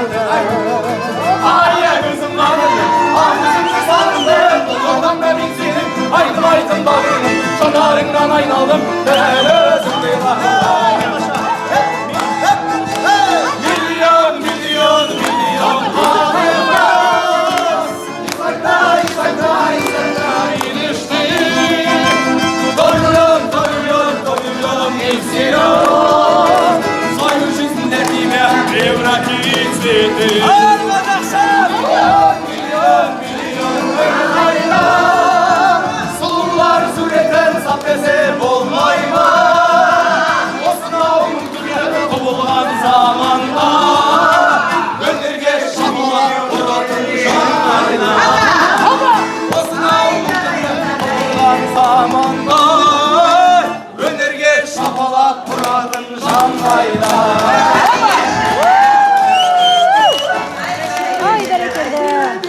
Ay gözüm bağırdı, ağzımı sarıldı, yoldan da binsin, aydın aydın bağırdım, çanarından aynadım, ben özüm duyarım. Milyon, milyon, milyon ağrımız, İzakta ilişti, doyuyorum, doyuyorum, doyuyorum, eksiyorum, soyun cinnetime evrak istedi. Zamanda önerge şapalak muradın şanlayla.